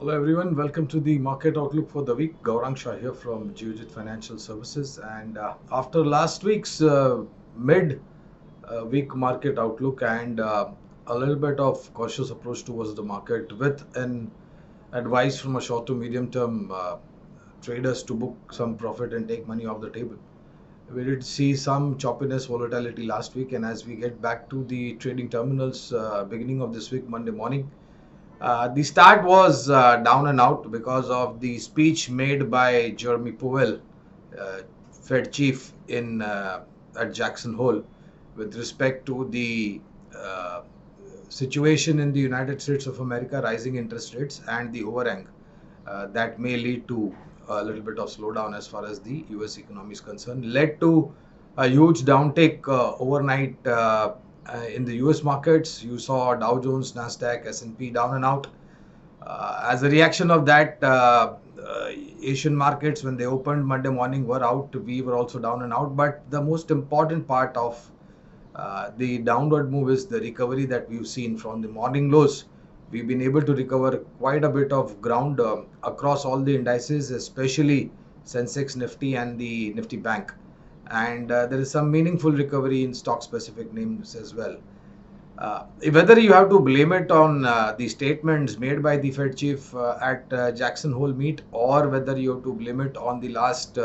Hello everyone, welcome to the market outlook for the week. Gaurang Shah here from Geojit Financial Services. And after last week's mid week market outlook and a little bit of cautious approach towards the market with an advice from a short to medium term traders to book some profit and take money off the table. We did see some choppiness, volatility last week, and as we get back to the trading terminals beginning of this week, Monday morning, the start was down and out because of the speech made by Jeremy Powell, uh, Fed chief in at Jackson Hole, with respect to the uh, situation in the United States of America, rising interest rates, and the overhang that may lead to a little bit of slowdown as far as the US economy is concerned, led to a huge downtake overnight in the US markets. You saw Dow Jones, Nasdaq, S&P down and out. As a reaction of that, Asian markets, when they opened Monday morning, were out. We were also down and out. But the most important part of the downward move is the recovery that we've seen from the morning lows. We've been able to recover quite a bit of ground across all the indices, especially Sensex, Nifty, and the Nifty Bank. And there is some meaningful recovery in stock specific names as well. Whether you have to blame it on the statements made by the Fed chief at Jackson Hole meet, or whether you have to blame it on the last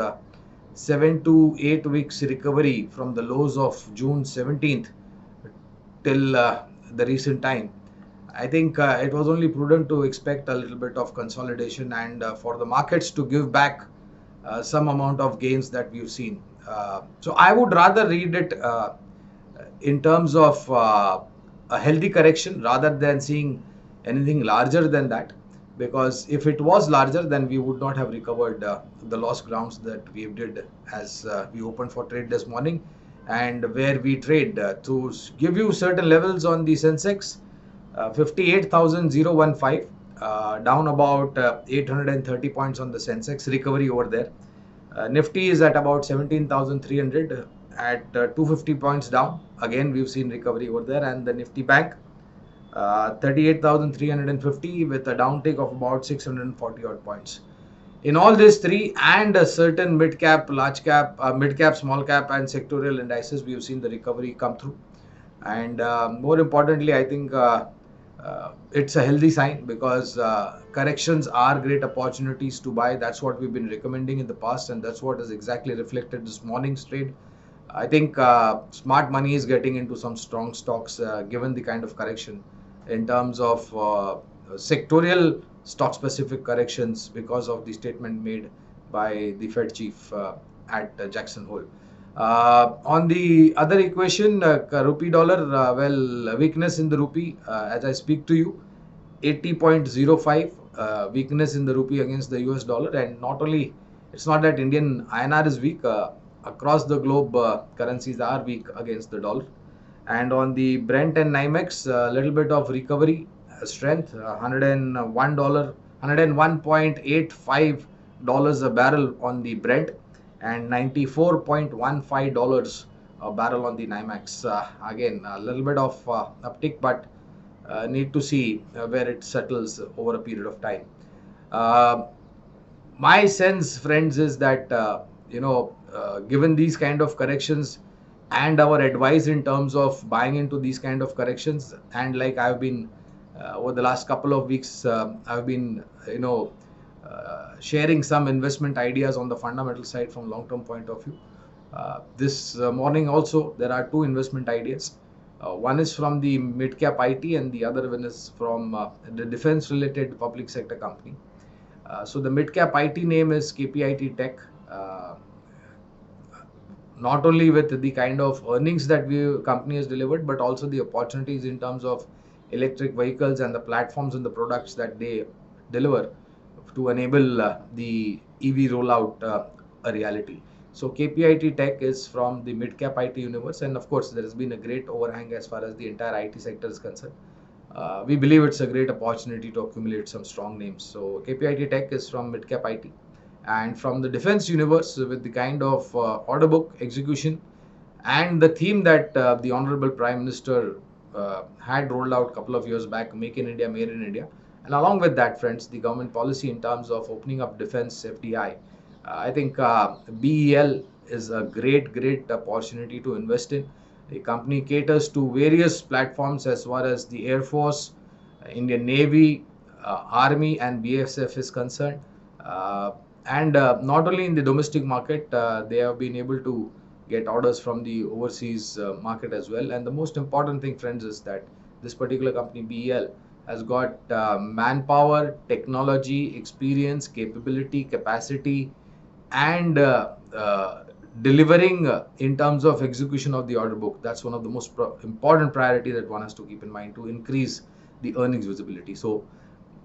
7 to 8 weeks recovery from the lows of June 17th till the recent time, I think it was only prudent to expect a little bit of consolidation and for the markets to give back some amount of gains that we've seen. So I would rather read it in terms of a healthy correction rather than seeing anything larger than that, because if it was larger, then we would not have recovered the lost grounds that we did as we opened for trade this morning, and where we trade to give you certain levels on the Sensex. 58,015, down about 830 points on the Sensex, recovery over there. Nifty is at about 17,300 at 250 points down. Again, we've seen recovery over there. And the Nifty Bank, 38,350 with a downtake of about 640 odd points. In all these three and a certain mid cap, large cap, mid cap, small cap, and sectorial indices, we've seen the recovery come through. And more importantly, I think it's a healthy sign, because corrections are great opportunities to buy. That's what we've been recommending in the past, and that's what is exactly reflected this morning's trade. I think smart money is getting into some strong stocks given the kind of correction in terms of sectorial stock specific corrections because of the statement made by the Fed chief at Jackson Hole. On the other equation, rupee dollar, well, weakness in the rupee as I speak to you, 80.05, weakness in the rupee against the US dollar. And not only, it's not that Indian INR is weak, across the globe currencies are weak against the dollar. And on the Brent and NYMEX, a little bit of recovery strength, $101, $101.85 a barrel on the Brent, and $94.15 a barrel on the NYMEX. Again, a little bit of uptick, but need to see where it settles over a period of time. My sense, friends, is that given these kind of corrections and our advice in terms of buying into these kind of corrections, and like I've been over the last couple of weeks, I've been sharing some investment ideas on the fundamental side from long-term point of view. This morning also there are two investment ideas. One is from the mid-cap IT, and the other one is from the defense-related public sector company. So the mid-cap IT name is KPIT Tech. Not only with the kind of earnings that the company has delivered, but also the opportunities in terms of electric vehicles and the platforms and the products that they deliver to enable the EV rollout a reality. So KPIT Tech is from the mid-cap IT universe, and of course there has been a great overhang as far as the entire IT sector is concerned. We believe it's a great opportunity to accumulate some strong names. So KPIT Tech is from mid-cap IT. And from the defense universe, with the kind of order book execution and the theme that the Honorable Prime Minister had rolled out a couple of years back, Make in India, Made in India, And along with that, friends, the government policy in terms of opening up defense FDI, I think BEL is a great opportunity to invest in. The company caters to various platforms as far as the Air Force, Indian Navy, Army, and BSF is concerned. Uh, and not only in the domestic market, they have been able to get orders from the overseas market as well. And the most important thing, friends, is that this particular company, BEL, has got manpower, technology, experience, capability, capacity, and delivering in terms of execution of the order book. That's one of the most important priority that one has to keep in mind to increase the earnings visibility. So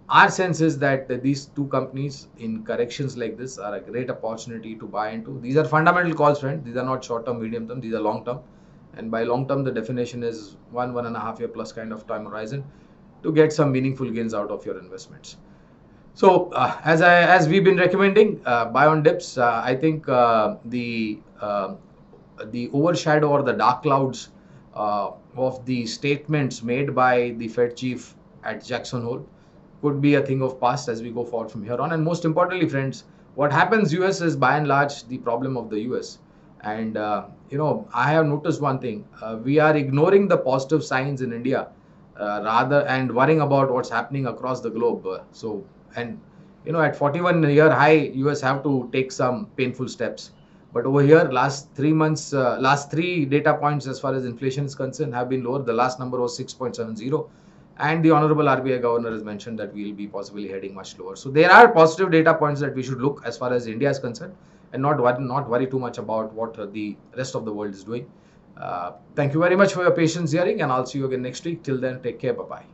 our sense is that these two companies in corrections like this are a great opportunity to buy into. These are fundamental calls, friend. These are not short term, medium term. These are long term. And by long term, the definition is 1.5 year plus kind of time horizon to get some meaningful gains out of your investments. So as we've been recommending, buy on dips. I think the overshadow or the dark clouds of the statements made by the Fed chief at Jackson Hole could be a thing of past as we go forward from here on. And most importantly, friends, what happens US is by and large the problem of the US. And I have noticed one thing: we are ignoring the positive signs in India rather and worrying about what's happening across the globe. And at 41-year high, US have to take some painful steps. But over here, last 3 months, last three data points as far as inflation is concerned have been lower. The last number was 6.70, and the honorable RBI governor has mentioned that we will be possibly heading much lower. So there are positive data points that we should look as far as India is concerned, and not worry too much about what the rest of the world is doing. Thank you very much for your patience hearing, and I'll see you again next week. Till then, take care. Bye bye.